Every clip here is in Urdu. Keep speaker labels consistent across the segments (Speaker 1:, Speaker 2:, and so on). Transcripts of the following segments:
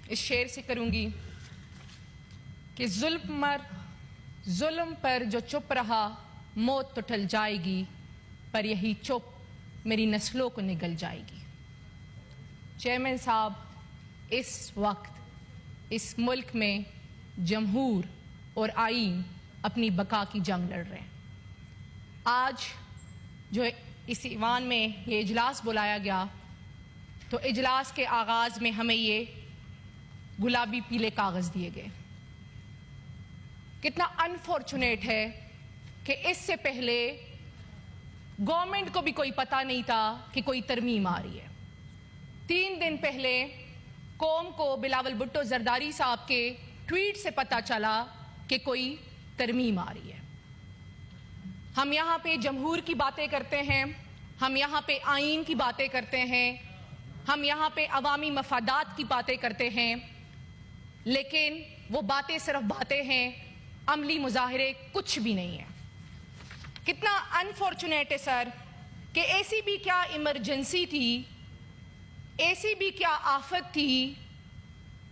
Speaker 1: اس شعر سے کروں گی کہ ظلم پر جو چپ رہا موت تو ٹل جائے گی، پر یہی چپ میری نسلوں کو نگل جائے گی۔ چیئرمین صاحب، اس وقت اس ملک میں جمہور اور آئین اپنی بقا کی جنگ لڑ رہے ہیں۔ آج جو اس ایوان میں یہ اجلاس بلایا گیا تو اجلاس کے آغاز میں ہمیں یہ گلابی پیلے کاغذ دیے گئے۔ کتنا انفارچونیٹ ہے کہ اس سے پہلے گورنمنٹ کو بھی کوئی پتہ نہیں تھا کہ کوئی ترمیم آ رہی ہے۔ 3 دن پہلے قوم کو بلاول بھٹو زرداری صاحب کے ٹویٹ سے پتہ چلا کہ کوئی ترمیم آ رہی ہے۔ ہم یہاں پہ جمہور کی باتیں کرتے ہیں، ہم یہاں پہ آئین کی باتیں کرتے ہیں، ہم یہاں پہ عوامی مفادات کی باتیں کرتے ہیں، لیکن وہ باتیں صرف باتیں ہیں، عملی مظاہرے کچھ بھی نہیں ہیں۔ کتنا انفارچونیٹ ہے سر کہ ایسی بھی کیا ایمرجنسی تھی، ایسی بھی کیا آفت تھی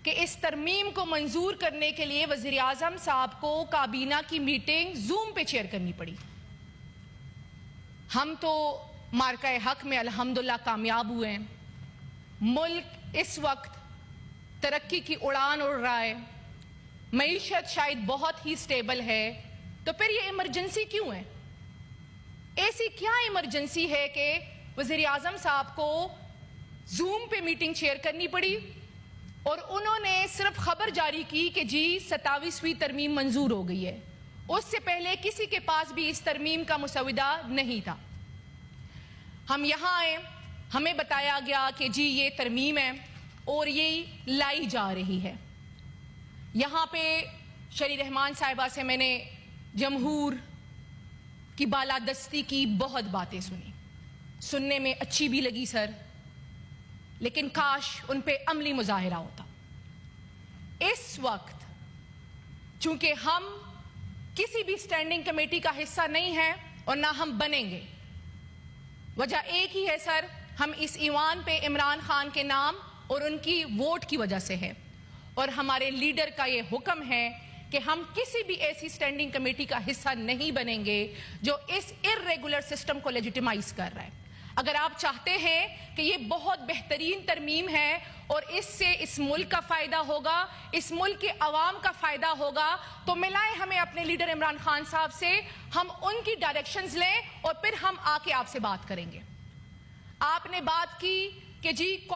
Speaker 1: کہ اس ترمیم کو منظور کرنے کے لیے وزیر اعظم صاحب کو کابینہ کی میٹنگ زوم پہ چیئر کرنی پڑی۔ ہم تو مارکہ حق میں الحمدللہ کامیاب ہوئے ہیں۔ ملک اس وقت ترقی کی اڑان اڑ رہا ہے، معیشت شاید بہت ہی سٹیبل ہے، تو پھر یہ ایمرجنسی کیوں ہے؟ ایسی کیا ایمرجنسی ہے کہ وزیر اعظم صاحب کو زوم پہ میٹنگ چیئر کرنی پڑی اور انہوں نے صرف خبر جاری کی کہ جی 27ویں ترمیم منظور ہو گئی ہے؟ اس سے پہلے کسی کے پاس بھی اس ترمیم کا مسودہ نہیں تھا۔ ہم یہاں آئے، ہمیں بتایا گیا کہ جی یہ ترمیم ہے اور یہ لائی جا رہی ہے۔ یہاں پہ شری رحمان صاحبہ سے میں نے جمہور کی بالادستی کی بہت باتیں سننے میں اچھی بھی لگی سر، لیکن کاش ان پہ عملی مظاہرہ ہوتا۔ اس وقت چونکہ ہم کسی بھی اسٹینڈنگ کمیٹی کا حصہ نہیں ہیں اور نہ ہم بنیں گے، وجہ ایک ہی ہے سر، ہم اس ایوان پہ عمران خان کے نام اور ان کی ووٹ کی وجہ سے ہے، اور ہمارے لیڈر کا یہ حکم ہے کہ ہم کسی بھی ایسی اسٹینڈنگ کمیٹی کا حصہ نہیں بنیں گے جو اس ارریگولر سسٹم کو لیجیٹیمائز کر رہا ہے۔ اگر آپ چاہتے ہیں کہ یہ بہت بہترین ترمیم ہے اور اس سے اس ملک کا فائدہ ہوگا، اس ملک کے عوام کا فائدہ ہوگا، تو ملائیں ہمیں اپنے لیڈر عمران خان صاحب سے، ہم ان کی ڈائریکشنز لیں اور پھر ہم آ کے آپ سے بات کریں گے۔ آپ نے بات کی کہ جی